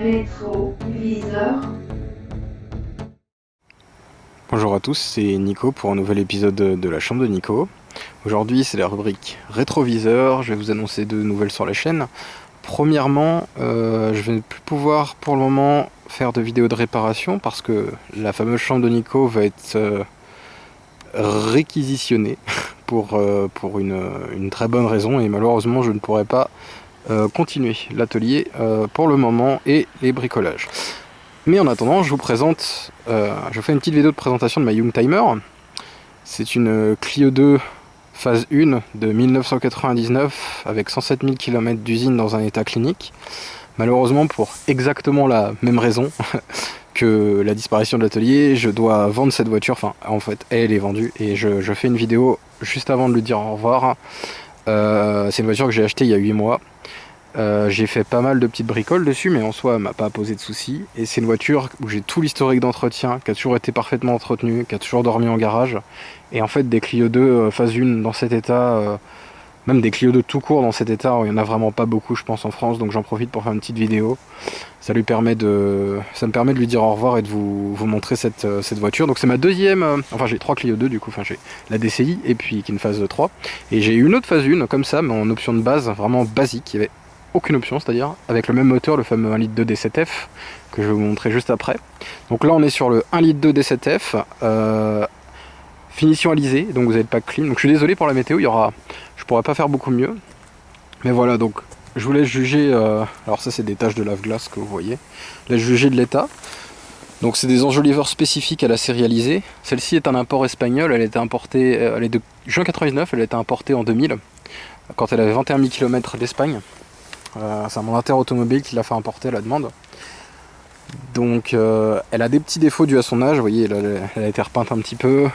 Rétroviseur. Bonjour à tous, c'est Nico pour un nouvel épisode de la chambre de Nico. Aujourd'hui c'est la rubrique rétroviseur, je vais vous annoncer deux nouvelles sur la chaîne. Premièrement, je vais ne plus pouvoir pour le moment faire de vidéos de réparation parce que la fameuse chambre de Nico va être réquisitionnée pour une très bonne raison et malheureusement je ne pourrai pas continuer l'atelier pour le moment et les bricolages. Mais en attendant, je vous présente, je fais une petite vidéo de présentation de ma Youngtimer. C'est une Clio 2 phase 1 de 1999 avec 107 000 km d'usine dans un état clinique. Malheureusement, pour exactement la même raison que la disparition de l'atelier, je dois vendre cette voiture. Enfin, en fait, elle est vendue et je fais une vidéo juste avant de lui dire au revoir. C'est une voiture que j'ai achetée il y a 8 mois. J'ai fait pas mal de petites bricoles dessus, mais en soi elle m'a pas posé de soucis. Et c'est une voiture où j'ai tout l'historique d'entretien, qui a toujours été parfaitement entretenue, qui a toujours dormi en garage. Et en fait des Clio 2 phase 1 dans cet état, même des Clio 2 tout court dans cet état, il y en a vraiment pas beaucoup je pense en France, donc j'en profite pour faire une petite vidéo. Ça me permet de lui dire au revoir et de vous montrer cette voiture. Donc c'est ma deuxième, enfin j'ai 3 Clio 2 du coup, enfin j'ai la DCI et puis qui est une phase 3. Et j'ai eu une autre phase 1 comme ça, mais en option de base, vraiment basique. Il y avait aucune option, c'est-à-dire avec le même moteur, le fameux 1 litre 2 D7F que je vais vous montrer juste après. Donc là on est sur le 1 litre 2 D7F, finition alizée, donc vous avez le pack clean. Donc je suis désolé pour la météo, je pourrais pas faire beaucoup mieux, mais voilà, donc je vous laisse juger. Alors ça c'est des taches de lave-glace que vous voyez, laisse juger de l'état. Donc c'est des enjoliveurs spécifiques à la sérialisée. Celle-ci est un import espagnol, elle a été importée, elle est de juin 99, elle a été importée en 2000 quand elle avait 21 000 km d'Espagne. C'est un mandataire automobile qui l'a fait importer à la demande. Donc elle a des petits défauts dus à son âge. Vous voyez, elle a été repeinte un petit peu.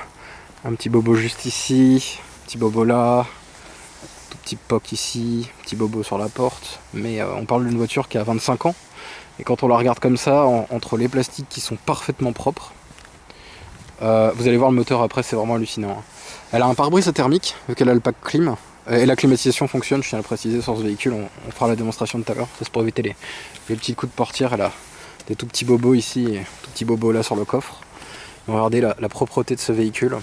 Un petit bobo juste ici, petit bobo là, tout petit poc ici, petit bobo sur la porte. Mais on parle d'une voiture qui a 25 ans. Et quand on la regarde comme ça, entre les plastiques qui sont parfaitement propres, vous allez voir le moteur après, c'est vraiment hallucinant. Elle a un pare-brise thermique, vu qu'elle a le pack clim. Et la climatisation fonctionne, je tiens à le préciser sur ce véhicule, on fera la démonstration tout à l'heure, c'est pour éviter les petits coups de portière. Elle a des tout petits bobos ici et tout petits bobos là sur le coffre. Regardez la propreté de ce véhicule,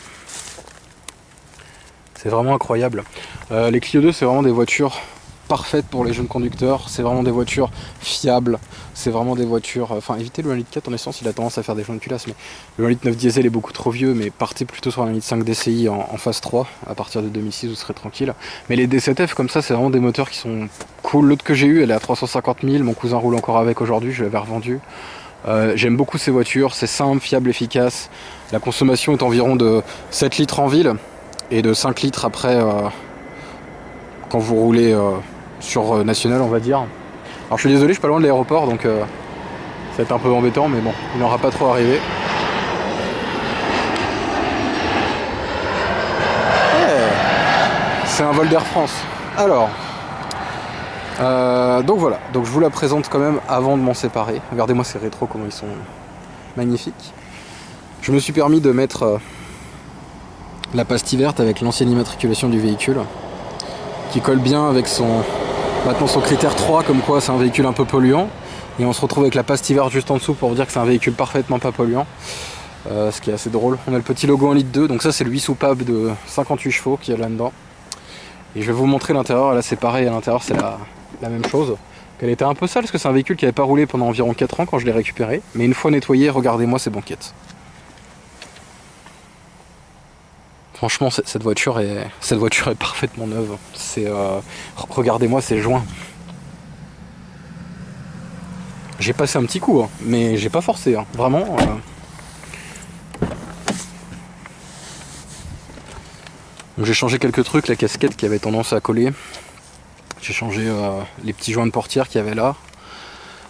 c'est vraiment incroyable. Les Clio 2 c'est vraiment des voitures parfaites pour les jeunes conducteurs, c'est vraiment des voitures fiables, c'est vraiment des voitures, enfin évitez le 1 litre 4 en essence, il a tendance à faire des joints de culasse, mais le 1 litre 9 diesel est beaucoup trop vieux, mais partez plutôt sur un 1 litre 5 DCI en phase 3, à partir de 2006 vous serez tranquille. Mais les D7F comme ça c'est vraiment des moteurs qui sont cool. L'autre que j'ai eu elle est à 350 000, mon cousin roule encore avec aujourd'hui, je l'avais revendu. J'aime beaucoup ces voitures, c'est simple, fiable, efficace. La consommation est environ de 7 litres en ville et de 5 litres après quand vous roulez sur national on va dire. Alors je suis désolé, je suis pas loin de l'aéroport donc ça va être un peu embêtant, mais bon, il n'aura pas trop arrivé. C'est un vol d'Air France. Alors donc voilà, donc je vous la présente quand même avant de m'en séparer. Regardez-moi ces rétros, comment ils sont magnifiques. Je me suis permis de mettre la pastille verte avec l'ancienne immatriculation du véhicule qui colle bien avec maintenant son critère 3, comme quoi c'est un véhicule un peu polluant. Et on se retrouve avec la pastille verte juste en dessous pour dire que c'est un véhicule parfaitement pas polluant. Ce qui est assez drôle. On a le petit logo en litre 2, donc ça c'est le 8 soupape de 58 chevaux qu'il y a là-dedans. Et je vais vous montrer l'intérieur. Là c'est pareil, à l'intérieur c'est la même chose. Elle était un peu sale parce que c'est un véhicule qui n'avait pas roulé pendant environ 4 ans quand je l'ai récupéré. Mais une fois nettoyé, regardez-moi ces banquettes. Franchement cette voiture est parfaitement neuve. Regardez-moi ces joints. J'ai passé un petit coup, hein, mais j'ai pas forcé, hein, vraiment. Donc j'ai changé quelques trucs, la casquette qui avait tendance à coller. J'ai changé les petits joints de portière qu'il y avait là.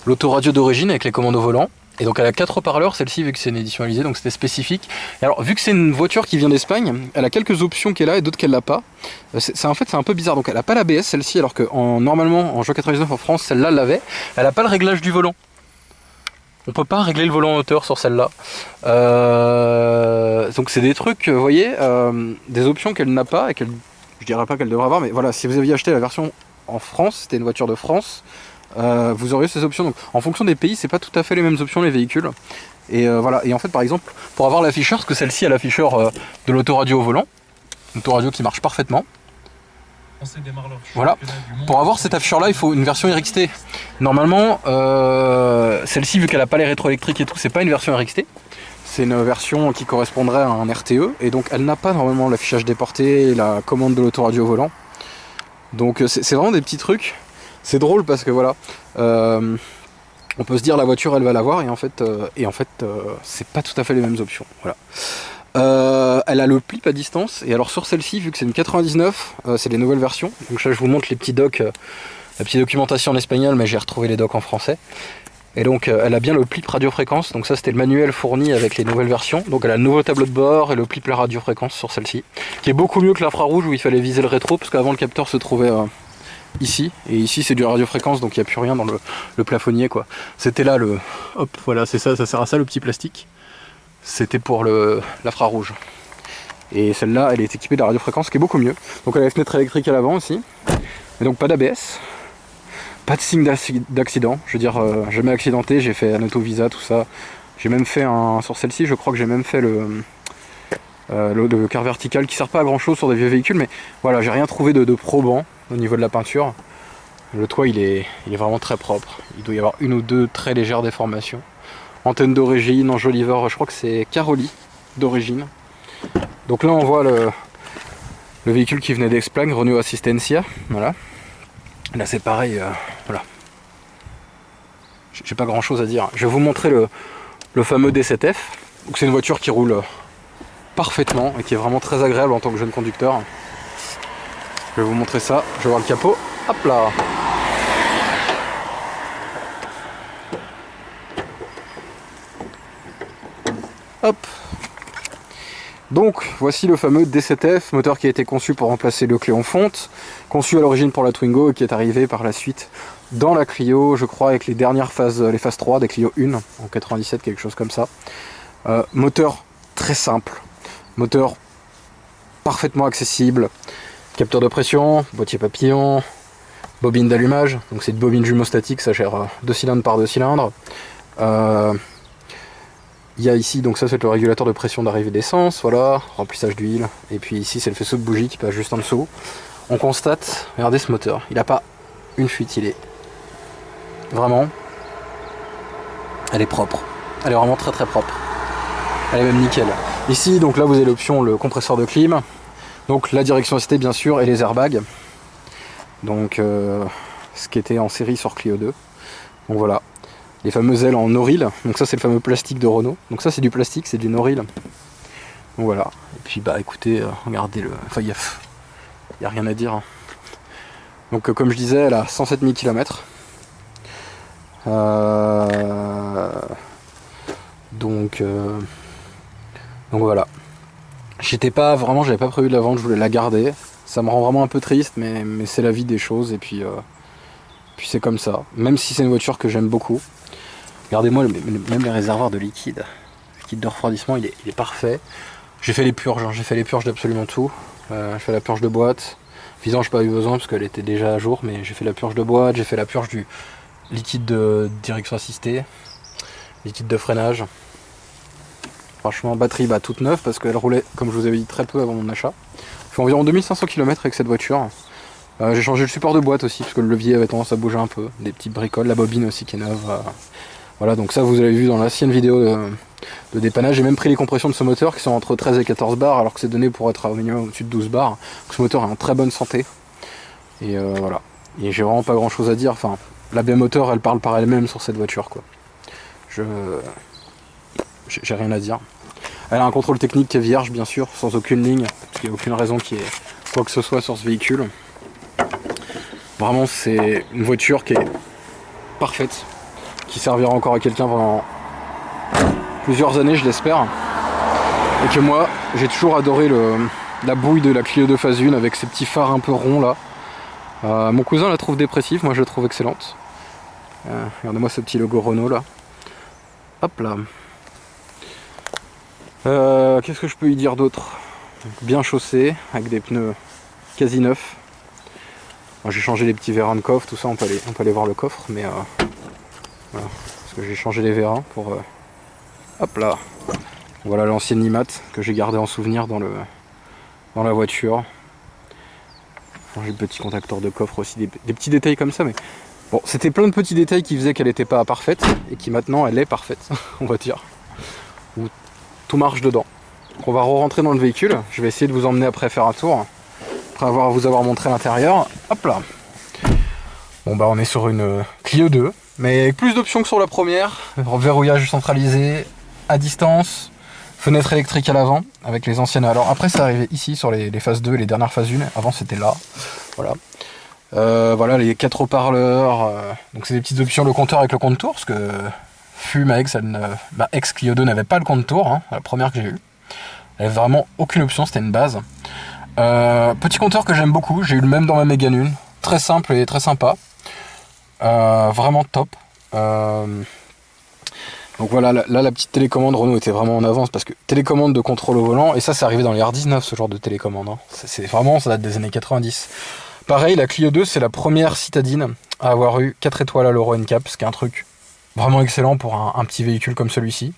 L'autoradio d'origine avec les commandes au volant. Et donc elle a 4 haut-parleurs, celle-ci, vu que c'est une édition alisée, donc c'était spécifique. Et alors vu que c'est une voiture qui vient d'Espagne, elle a quelques options qu'elle a et d'autres qu'elle n'a pas. En fait c'est un peu bizarre, donc elle n'a pas l'ABS celle-ci, alors que normalement en juin 99 en France, celle-là l'avait. Elle n'a pas le réglage du volant. On peut pas régler le volant en hauteur sur celle-là. Donc c'est des trucs, vous voyez, des options qu'elle n'a pas et je dirais pas qu'elle devrait avoir, mais voilà, si vous aviez acheté la version en France, c'était une voiture de France, vous auriez ces options. Donc, en fonction des pays, c'est pas tout à fait les mêmes options les véhicules. Et voilà. Et en fait, par exemple, pour avoir l'afficheur, parce que celle-ci a l'afficheur de l'autoradio au volant, l'autoradio qui marche parfaitement. Voilà. Pour avoir cet afficheur-là, il faut une version RXT. Normalement, celle-ci, vu qu'elle n'a pas les rétroélectriques et tout, c'est pas une version RXT. C'est une version qui correspondrait à un RTE. Et donc, elle n'a pas normalement l'affichage déporté et la commande de l'autoradio au volant. Donc, c'est vraiment des petits trucs. C'est drôle parce que voilà. On peut se dire la voiture elle va l'avoir et en fait c'est pas tout à fait les mêmes options. Voilà. Elle a le clip à distance et alors sur celle-ci vu que c'est une 99 c'est les nouvelles versions. Donc là je vous montre les petits docs, la petite documentation en espagnol mais j'ai retrouvé les docs en français. Et donc elle a bien le clip radiofréquence, donc ça c'était le manuel fourni avec les nouvelles versions. Donc elle a le nouveau tableau de bord et le clip la radiofréquence sur celle-ci, qui est beaucoup mieux que l'infrarouge où il fallait viser le rétro parce qu'avant le capteur se trouvait ici, et ici c'est du radiofréquence donc il n'y a plus rien dans le plafonnier quoi. C'était là le... Hop, voilà, c'est ça, ça sert à ça le petit plastique. C'était pour l'infrarouge. Et celle-là, elle est équipée de la radiofréquence qui est beaucoup mieux. Donc elle a les fenêtres électriques à l'avant aussi. Et donc pas d'ABS. Pas de signe d'accident. Je veux dire, jamais accidenté, j'ai fait un auto-visa, tout ça. J'ai même fait sur celle-ci, je crois que j'ai même fait le quart vertical qui sert pas à grand chose sur des vieux véhicules, mais voilà, j'ai rien trouvé de probant au niveau de la peinture. Le toit il est vraiment très propre. Il doit y avoir une ou deux très légères déformations. Antenne d'origine, enjoliveur, je crois que c'est Caroli d'origine. Donc là on voit le véhicule qui venait d'Explagne, Renault Assistencia. Voilà. Là c'est pareil, voilà. J'ai pas grand chose à dire. Je vais vous montrer le fameux D7F. Donc c'est une voiture qui roule parfaitement et qui est vraiment très agréable en tant que jeune conducteur. Je vais vous montrer ça, je vais voir le capot, hop là. Hop. Donc voici le fameux D7F, moteur qui a été conçu pour remplacer le Cléon fonte, conçu à l'origine pour la Twingo et qui est arrivé par la suite dans la Clio, je crois avec les dernières phases, les phases 3 des Clio 1 en 97, quelque chose comme ça. Moteur très simple, moteur parfaitement accessible. Capteur de pression, boîtier papillon, bobine d'allumage, donc c'est une bobine jumeau statique, ça gère 2 cylindres par 2 cylindres. Il y a ici, donc ça c'est le régulateur de pression d'arrivée d'essence, voilà, remplissage d'huile, et puis ici c'est le faisceau de bougie qui passe juste en dessous. On constate, regardez ce moteur, il n'a pas une fuite, il est vraiment, elle est propre, elle est vraiment très très propre, elle est même nickel. Ici donc là vous avez l'option le compresseur de clim. Donc la direction assistée bien sûr et les airbags. Donc ce qui était en série sur Clio 2. Donc voilà. Les fameuses ailes en Noril. Donc ça c'est le fameux plastique de Renault. Donc ça c'est du plastique, c'est du Noril. Donc voilà. Et puis bah écoutez, regardez le. Enfin il y a rien à dire. Donc comme je disais, elle a 107 000 km. Donc voilà. J'avais pas prévu de la vendre, je voulais la garder. Ça me rend vraiment un peu triste, mais c'est la vie des choses, et puis c'est comme ça. Même si c'est une voiture que j'aime beaucoup. Regardez-moi, même les réservoirs de liquide. Le liquide de refroidissement, il est parfait. J'ai fait les purges, j'ai fait les purges d'absolument tout. J'ai fait la purge de boîte. Vidange, j'ai pas eu besoin parce qu'elle était déjà à jour, mais j'ai fait la purge de boîte, j'ai fait la purge du liquide de direction assistée, liquide de freinage. Franchement, batterie toute neuve parce qu'elle roulait, comme je vous avais dit, très peu avant mon achat. Je fais environ 2500 km avec cette voiture. J'ai changé le support de boîte aussi parce que le levier avait tendance à bouger un peu. Des petites bricoles, la bobine aussi qui est neuve. Voilà, donc ça vous avez vu dans l'ancienne vidéo de dépannage. J'ai même pris les compressions de ce moteur qui sont entre 13 et 14 bars alors que c'est donné pour être au minimum au-dessus de 12 bars. Donc ce moteur est en très bonne santé. Et voilà. Et j'ai vraiment pas grand chose à dire. Enfin, la BM moteur elle parle par elle-même sur cette voiture quoi. J'ai rien à dire. Elle a un contrôle technique qui est vierge bien sûr, sans aucune ligne, parce qu'il n'y a aucune raison qu'il y ait quoi que ce soit sur ce véhicule. Vraiment c'est une voiture qui est parfaite, qui servira encore à quelqu'un pendant plusieurs années je l'espère. Et que moi j'ai toujours adoré la bouille de la Clio 2 phase 1 avec ses petits phares un peu ronds là. Mon cousin la trouve dépressive, moi je la trouve excellente. Regardez-moi ce petit logo Renault là. Hop là. Qu'est-ce que je peux y dire d'autre? Bien chaussé, avec des pneus quasi neufs. J'ai changé les petits vérins de coffre, tout ça, on peut aller voir le coffre, mais voilà, parce que j'ai changé les vérins pour... hop là. Voilà l'ancienne Nimat que j'ai gardé en souvenir dans la voiture. J'ai le petit contacteur de coffre aussi, des petits détails comme ça, mais bon, c'était plein de petits détails qui faisaient qu'elle n'était pas parfaite et qui maintenant elle est parfaite, on va dire. Où tout marche dedans. Donc on va re-rentrer dans le véhicule. Je vais essayer de vous emmener après faire un tour, après vous avoir montré l'intérieur. Hop là. Bon bah on est sur une Clio 2, mais avec plus d'options que sur la première. Verrouillage centralisé, à distance. Fenêtre électrique à l'avant avec les anciennes. Alors après c'est arrivé ici sur les phases 2 et les dernières phases 1. Avant c'était là. Voilà. Voilà les 4 haut-parleurs. Donc c'est des petites options, le compteur avec le compte-tour. Parce que ma ex Clio 2 n'avait pas le compte-tour, hein, la première que j'ai eue. Elle avait vraiment aucune option, c'était une base. Petit compteur que j'aime beaucoup, j'ai eu le même dans ma Mégane 1. Très simple et très sympa. Vraiment top. Donc voilà, là la petite télécommande Renault était vraiment en avance parce que télécommande de contrôle au volant, et ça c'est arrivé dans les R19 ce genre de télécommande, hein. C'est vraiment, ça date des années 90. Pareil, la Clio 2 c'est la première citadine à avoir eu 4 étoiles à l'Euro NCAP, ce qui est un truc vraiment excellent pour un petit véhicule comme celui-ci.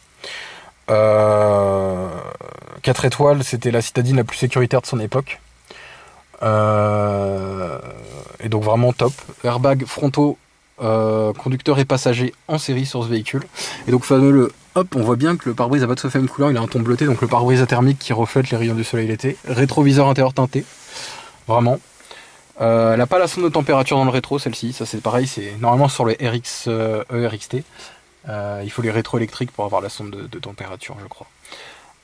4 étoiles, c'était la citadine la plus sécuritaire de son époque. Et donc vraiment top. Airbag frontaux, conducteur et passager en série sur ce véhicule. Et donc hop, on voit bien que le pare-brise n'a pas de fait même couleur, il a un ton bleuté, donc le pare-brise thermique qui reflète les rayons du soleil l'été. Rétroviseur intérieur teinté, vraiment. Elle n'a pas la sonde de température dans le rétro, celle-ci. Ça c'est pareil, c'est normalement sur les RXT. Il faut les rétroélectriques pour avoir la sonde de température, je crois.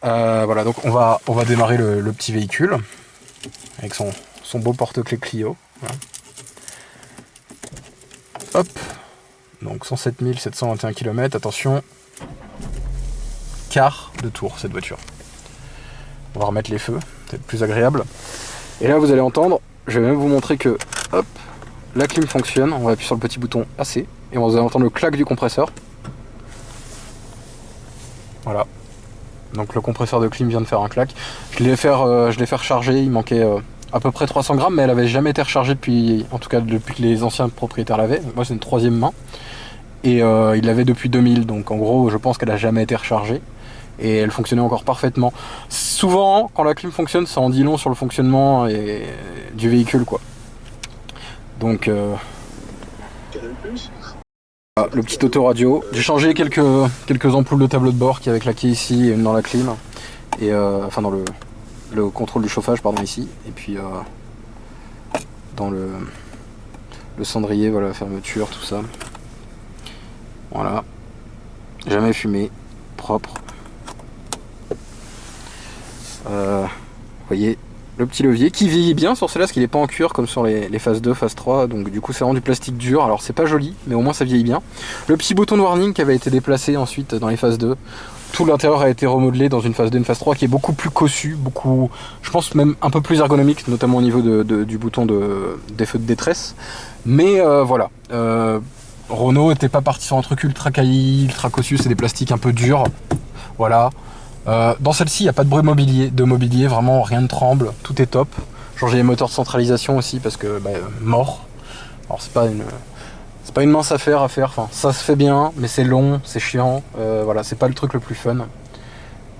Voilà, donc on va démarrer le petit véhicule avec son beau porte-clés Clio. Voilà. Hop, donc 107 721 km, attention, quart de tour cette voiture. On va remettre les feux, c'est plus agréable. Et là vous allez entendre, je vais même vous montrer que, hop, la clim fonctionne. On va appuyer sur le petit bouton AC et vous allez entendre le clac du compresseur. Voilà. Donc le compresseur de clim vient de faire un clac. Je l'ai fait recharger, il manquait à peu près 300 grammes, mais elle avait jamais été rechargée depuis que les anciens propriétaires l'avaient. Moi c'est une 3e main. Et il l'avait depuis 2000, donc en gros je pense qu'elle a jamais été rechargée. Et elle fonctionnait encore parfaitement. Souvent, quand la clim fonctionne, ça en dit long sur le fonctionnement du véhicule, quoi. Donc le petit autoradio. J'ai changé quelques ampoules de tableau de bord qui avaient claqué ici et une dans la clim. Et enfin dans le contrôle du chauffage, pardon, ici. Et puis dans le cendrier, voilà, la fermeture, tout ça. Voilà. Jamais fumé. Propre. Vous voyez le petit levier qui vieillit bien sur celle-là parce qu'il n'est pas en cuir comme sur les phases 2, phase 3, donc du coup c'est vraiment du plastique dur. Alors c'est pas joli, mais au moins ça vieillit bien. Le petit bouton de warning qui avait été déplacé ensuite dans les phases 2, tout l'intérieur a été remodelé dans une phase 2, une phase 3 qui est beaucoup plus cossu, je pense même un peu plus ergonomique, notamment au niveau du bouton des feux de détresse. Mais voilà, Renault n'était pas parti sur un truc ultra quali, ultra cossu, c'est des plastiques un peu durs, voilà. Dans celle-ci, il n'y a pas de bruit de mobilier, vraiment rien ne tremble, tout est top. Changer les moteurs de centralisation aussi parce que mort. Alors c'est pas une mince affaire à faire, enfin ça se fait bien, mais c'est long, c'est chiant, voilà, c'est pas le truc le plus fun.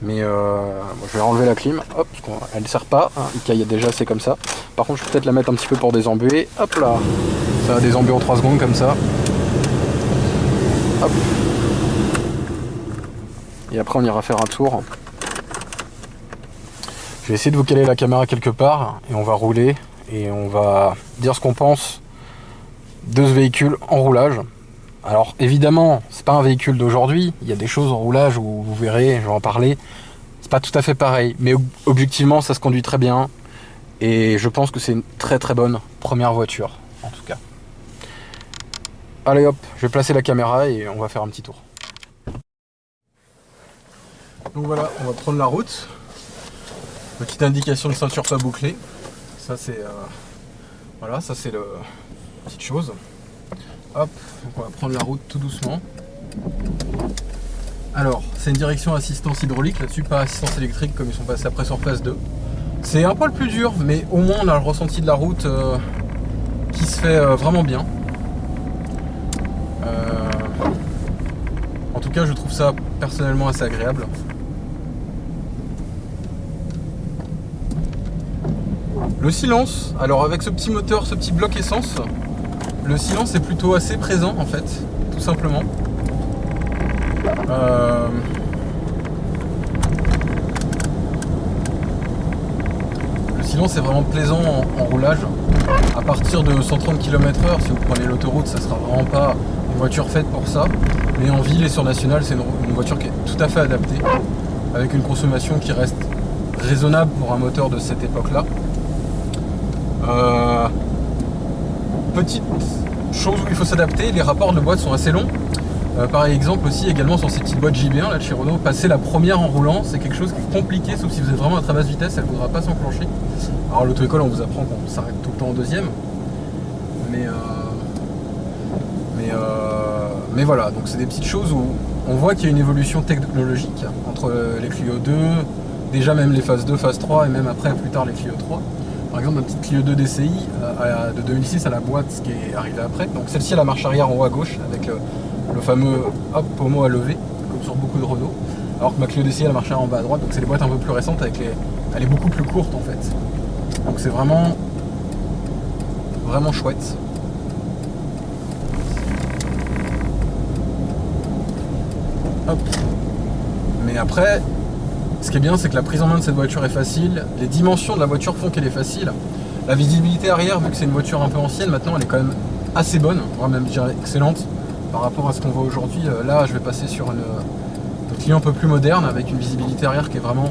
Mais je vais enlever la clim, hop, parce qu'elle ne sert pas, hein, il y a déjà assez comme ça. Par contre je vais peut-être la mettre un petit peu pour désembuer, hop là, ça va désembuer en 3 secondes comme ça. Hop. Et après on ira faire un tour. Je vais essayer de vous caler la caméra quelque part et on va rouler et on va dire ce qu'on pense de ce véhicule en roulage. Alors évidemment c'est pas un véhicule d'aujourd'hui, il y a des choses en roulage où vous verrez, je vais en parler, c'est pas tout à fait pareil, mais objectivement ça se conduit très bien et je pense que c'est une très très bonne première voiture en tout cas. Allez hop, je vais placer la caméra et on va faire un petit tour. Donc voilà, on va prendre la route. Petite indication de ceinture pas bouclée. Ça c'est voilà, ça c'est la petite chose. Hop, donc on va prendre la route tout doucement. Alors, c'est une direction assistance hydraulique là-dessus, pas assistance électrique comme ils sont passés après sur phase 2. C'est un poil plus dur, mais au moins on a le ressenti de la route qui se fait vraiment bien. En tout cas, je trouve ça personnellement assez agréable. Le silence, alors avec ce petit moteur, ce petit bloc essence, le silence est plutôt assez présent en fait, tout simplement. Le silence est vraiment plaisant en roulage. À partir de 130 km/h, si vous prenez l'autoroute, ça sera vraiment pas une voiture faite pour ça. Mais en ville et sur nationale, c'est une voiture qui est tout à fait adaptée, avec une consommation qui reste raisonnable pour un moteur de cette époque-là. Petite chose où il faut s'adapter, les rapports de boîte sont assez longs. Par exemple aussi également sur ces petites boîtes JB1 là de chez Renault, passer la première en roulant, c'est quelque chose qui est compliqué, sauf si vous êtes vraiment à très basse vitesse, elle ne voudra pas s'enclencher. Alors l'auto-école on vous apprend qu'on s'arrête tout le temps en deuxième. Mais voilà, donc c'est des petites choses où on voit qu'il y a une évolution technologique entre les Clio 2, déjà même les Phase 2, Phase 3 et même après plus tard les Clio 3. Par exemple, ma petite Clio 2 DCI de 2006 à la boîte, ce qui est arrivé après. Donc celle-ci a la marche arrière en haut à gauche avec le fameux hop pommeau à lever, comme sur beaucoup de Renault. Alors que ma Clio DCI a la marche arrière en bas à droite, donc c'est des boîtes un peu plus récentes avec elle est beaucoup plus courte en fait. Donc c'est vraiment chouette. Hop. Mais après, ce qui est bien, c'est que la prise en main de cette voiture est facile. Les dimensions de la voiture font qu'elle est facile. La visibilité arrière, vu que c'est une voiture un peu ancienne, maintenant elle est quand même assez bonne, voire même je dirais excellente par rapport à ce qu'on voit aujourd'hui. Là, je vais passer sur une Clio un peu plus moderne avec une visibilité arrière qui est vraiment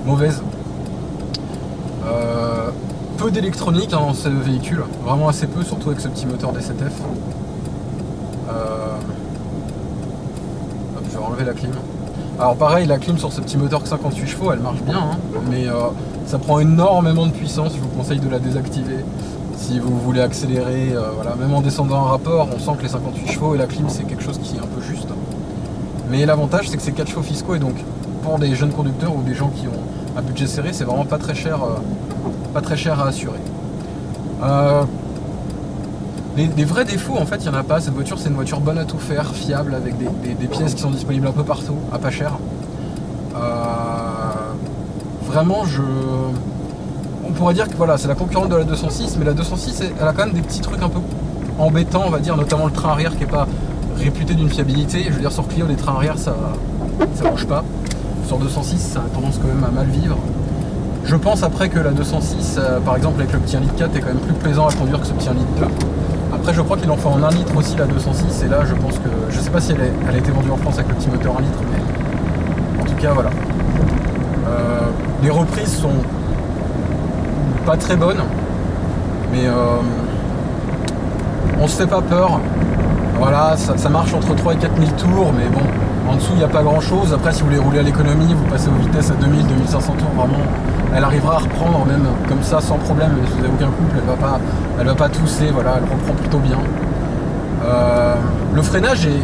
mauvaise. Peu d'électronique dans ce véhicule, vraiment assez peu, surtout avec ce petit moteur D7F. Je vais enlever la clim. Alors pareil, la clim sur ce petit moteur que 58 chevaux, elle marche bien, hein, mais ça prend énormément de puissance, je vous conseille de la désactiver si vous voulez accélérer. Voilà. Même en descendant un rapport, on sent que les 58 chevaux et la clim c'est quelque chose qui est un peu juste. Mais l'avantage c'est que c'est 4 chevaux fiscaux et donc pour des jeunes conducteurs ou des gens qui ont un budget serré, c'est vraiment pas très cher à assurer. Les vrais défauts, en fait, il n'y en a pas. Cette voiture, c'est une voiture bonne à tout faire, fiable, avec des pièces qui sont disponibles un peu partout, à pas cher. Vraiment, on pourrait dire que voilà, c'est la concurrente de la 206, mais la 206, elle a quand même des petits trucs un peu embêtants, on va dire, notamment le train arrière qui n'est pas réputé d'une fiabilité. Je veux dire, sur Clio, les trains arrière, ça bouge pas. Sur 206, ça a tendance quand même à mal vivre. Je pense après que la 206, par exemple, avec le petit 1,4 litre, est quand même plus plaisant à conduire que ce petit 1,2 litre. Après, je crois qu'ils en font en 1 litre aussi, la 206, et là, je pense que... Je sais pas si elle a été vendue en France avec le petit moteur 1 litre, mais... En tout cas, voilà. Les reprises sont pas très bonnes, mais on se fait pas peur. Voilà, ça marche entre 3 et 4000 tours, mais bon, en dessous, il n'y a pas grand-chose. Après, si vous voulez rouler à l'économie, vous passez aux vitesses à 2000, 2500 tours, vraiment... Elle arrivera à reprendre même comme ça sans problème, si vous n'avez aucun couple, elle va pas tousser, voilà, elle reprend plutôt bien. Le freinage est...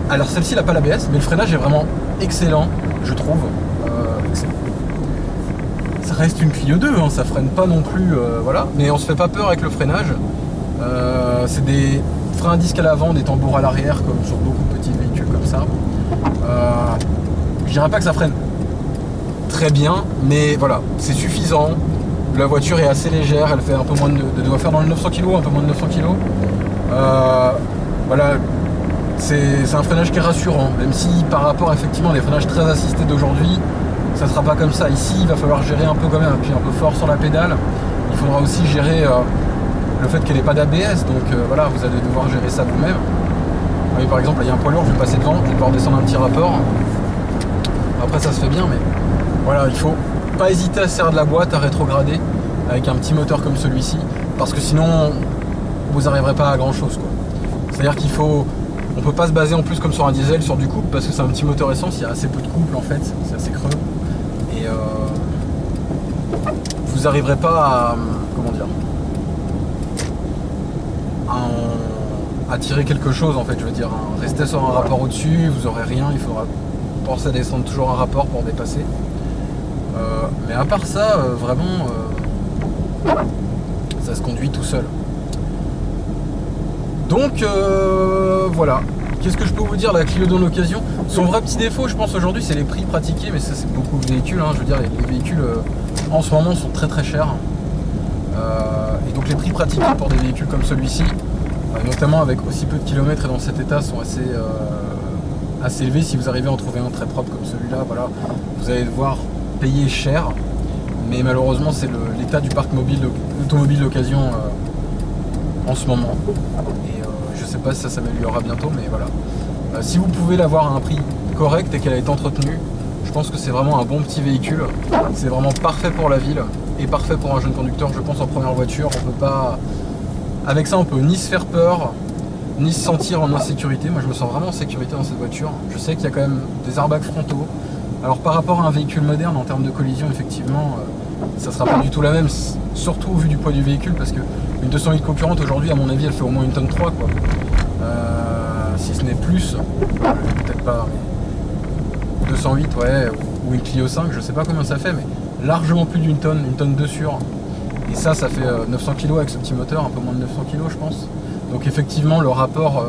Alors celle-ci n'a pas l'ABS, mais le freinage est vraiment excellent, je trouve. Excellent. Ça reste une Clio 2, hein, ça freine pas non plus, voilà, mais on se fait pas peur avec le freinage. C'est des freins à disque à l'avant, des tambours à l'arrière, comme sur beaucoup de petits véhicules comme ça. Je dirais pas que ça freine très bien, mais voilà, c'est suffisant. La voiture est assez légère, elle fait un peu moins de doit faire dans les 900 kg, un peu moins de 900 kg. Voilà, c'est un freinage qui est rassurant, même si par rapport effectivement à des freinages très assistés d'aujourd'hui, ça sera pas comme ça. Ici, il va falloir gérer un peu quand même, appuyer un peu fort sur la pédale. Il faudra aussi gérer le fait qu'elle n'ait pas d'ABS, donc voilà, vous allez devoir gérer ça vous-même. Oui, par exemple, il y a un poids lourd, je vais passer devant, je vais devoir descendre un petit rapport. Après, ça se fait bien, mais voilà, il faut pas hésiter à se servir de la boîte, à rétrograder avec un petit moteur comme celui-ci, parce que sinon, vous n'arriverez pas à grand-chose, quoi. C'est-à-dire qu'il faut... On peut pas se baser en plus comme sur un diesel, sur du couple, parce que c'est un petit moteur essence, il y a assez peu de couple en fait, c'est assez creux. Et vous n'arriverez pas à... Comment dire, à tirer quelque chose en fait, je veux dire. Rester sur un rapport au-dessus, vous aurez rien, il faudra penser à descendre toujours un rapport pour dépasser. Mais à part ça, vraiment, ça se conduit tout seul. Donc voilà. Qu'est-ce que je peux vous dire, la Clio dans l'occasion? Son vrai petit défaut, je pense aujourd'hui, c'est les prix pratiqués, mais ça c'est beaucoup de véhicules, hein. Je veux dire, les véhicules en ce moment sont très très chers. Et donc les prix pratiqués pour des véhicules comme celui-ci, notamment avec aussi peu de kilomètres et dans cet état, sont assez élevés. Si vous arrivez à en trouver un très propre comme celui-là, voilà, vous allez devoir payer cher. Mais malheureusement, c'est l'état du parc automobile d'occasion en ce moment. Et je sais pas si ça s'améliorera bientôt, mais voilà. Si vous pouvez l'avoir à un prix correct et qu'elle a été entretenue, je pense que c'est vraiment un bon petit véhicule. C'est vraiment parfait pour la ville et parfait pour un jeune conducteur, je pense, en première voiture. On peut pas... Avec ça, on peut ni se faire peur, ni se sentir en insécurité. Moi, je me sens vraiment en sécurité dans cette voiture. Je sais qu'il y a quand même des airbags frontaux. Alors, par rapport à un véhicule moderne, en termes de collision, effectivement, ça sera pas du tout la même, surtout au vu du poids du véhicule, parce qu'une 208 concurrente, aujourd'hui, à mon avis, elle fait au moins 1,3 tonne, quoi. Si ce n'est plus, peut-être pas, mais 208, ouais, ou une Clio 5, je sais pas combien ça fait, mais largement plus d'une tonne, 1,2 tonne sûr. Et ça fait 900 kg avec ce petit moteur, un peu moins de 900 kg, je pense. Donc effectivement, le rapport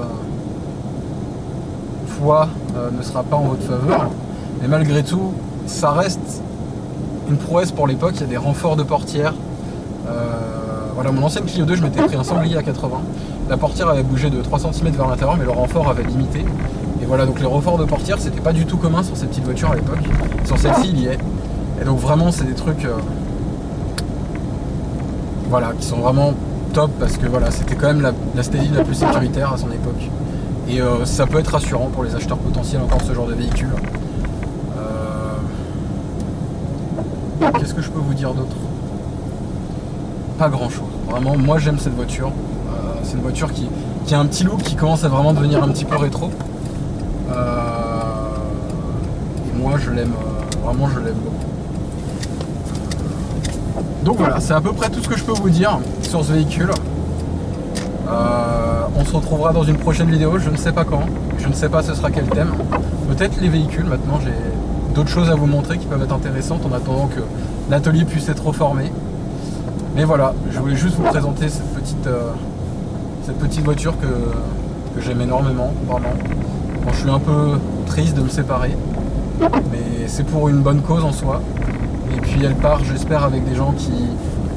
poids ne sera pas en votre faveur. Mais malgré tout, ça reste une prouesse pour l'époque. Il y a des renforts de portière. Voilà, mon ancienne Clio 2, je m'étais pris un sanglier à 80. La portière avait bougé de 3 cm vers l'intérieur, mais le renfort avait limité. Et voilà, donc les renforts de portière, c'était pas du tout commun sur ces petites voitures à l'époque. Sur celle-ci, il y est. Et donc vraiment, c'est des trucs... voilà, qui sont vraiment top, parce que voilà, c'était quand même la Steadine la plus sécuritaire à son époque. Et ça peut être rassurant pour les acheteurs potentiels encore de ce genre de véhicule. Qu'est-ce que je peux vous dire d'autre? Pas grand chose. Vraiment, moi j'aime cette voiture. C'est une voiture qui a un petit look qui commence à vraiment devenir un petit peu rétro. Et moi je l'aime, vraiment je l'aime beaucoup. Donc voilà, c'est à peu près tout ce que je peux vous dire sur ce véhicule. On se retrouvera dans une prochaine vidéo, je ne sais pas quand, je ne sais pas ce sera quel thème. Peut-être les véhicules, maintenant j'ai d'autres choses à vous montrer qui peuvent être intéressantes en attendant que l'atelier puisse être reformé. Mais voilà, je voulais juste vous présenter cette petite voiture que j'aime énormément, vraiment. Bon, je suis un peu triste de me séparer, mais c'est pour une bonne cause en soi. Et puis elle part, j'espère, avec des gens qui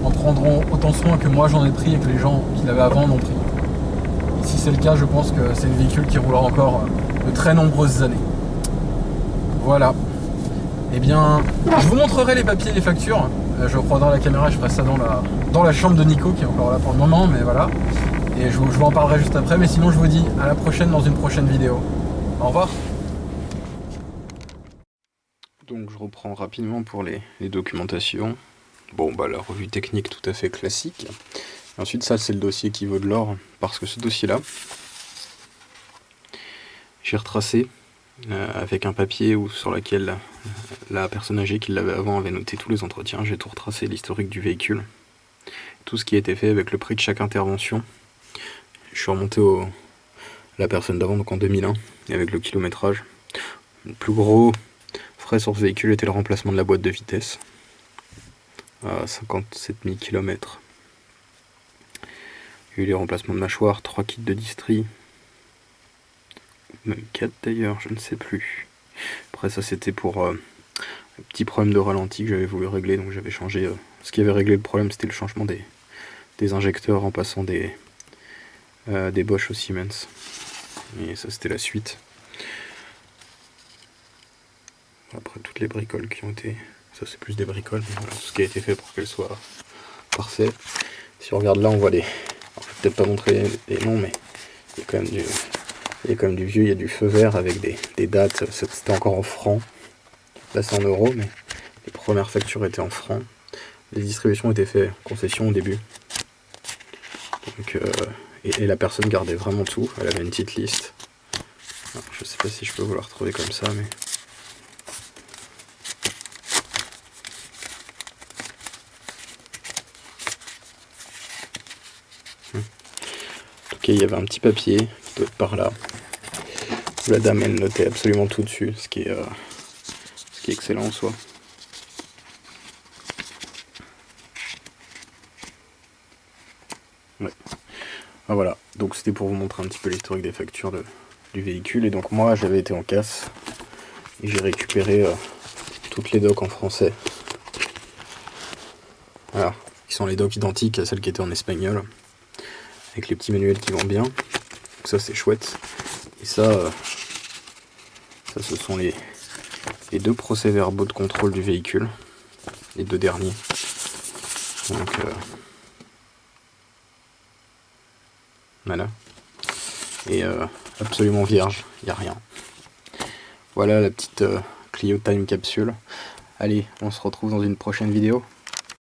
en prendront autant soin que moi j'en ai pris et que les gens qui l'avaient avant en ont pris. Et si c'est le cas, je pense que c'est un véhicule qui roulera encore de très nombreuses années. Voilà. Eh bien, je vous montrerai les papiers et les factures. Je reprendrai la caméra et je ferai ça dans la chambre de Nico qui est encore là pour le moment, mais voilà. Et je vous en parlerai juste après, mais sinon je vous dis à la prochaine dans une prochaine vidéo. Au revoir. Donc je reprends rapidement pour les documentations. Bon bah la revue technique tout à fait classique. Ensuite ça c'est le dossier qui vaut de l'or, parce que ce dossier-là, j'ai retracé avec un papier sur lequel la personne âgée qui l'avait avant avait noté tous les entretiens. J'ai tout retracé, l'historique du véhicule, tout ce qui a été fait avec le prix de chaque intervention. Je suis remonté à la personne d'avant, donc en 2001, et avec le kilométrage. Le plus gros frais sur ce véhicule était le remplacement de la boîte de vitesse à 57 000 km. Il y a eu les remplacements de mâchoire, 3 kits de distri, même 4 d'ailleurs, je ne sais plus. Après ça c'était pour un petit problème de ralenti que j'avais voulu régler, donc j'avais changé. Ce qui avait réglé le problème, c'était le changement des injecteurs en passant des Bosch au Siemens. Et ça c'était la suite. Après toutes les bricoles qui ont été... Ça c'est plus des bricoles, mais voilà, tout ce qui a été fait pour qu'elle soit parfaite. Si on regarde là, on voit des... Alors, je vais peut-être pas montrer les noms, mais il y a quand même du vieux, il y a du feu vert avec des dates. C'était encore en francs. Là c'est en euros, mais les premières factures étaient en francs. Les distributions étaient faites en concession au début. Donc, et la personne gardait vraiment tout. Elle avait une petite liste. Alors, je sais pas si je peux vous la retrouver comme ça, mais... Ok, il y avait un petit papier qui doit être par là. Où la dame elle notait absolument tout dessus, ce qui est excellent en soi. Ouais. Ah, voilà, donc c'était pour vous montrer un petit peu l'historique des factures du véhicule. Et donc moi j'avais été en casse et j'ai récupéré toutes les docs en français. Voilà, qui sont les docs identiques à celles qui étaient en espagnol, avec les petits manuels qui vont bien. Donc ça c'est chouette. Et ça ce sont les 2 procès-verbaux de contrôle du véhicule, les 2 derniers. Donc voilà. Et absolument vierge, il n'y a rien. Voilà la petite Clio Time Capsule. Allez, on se retrouve dans une prochaine vidéo.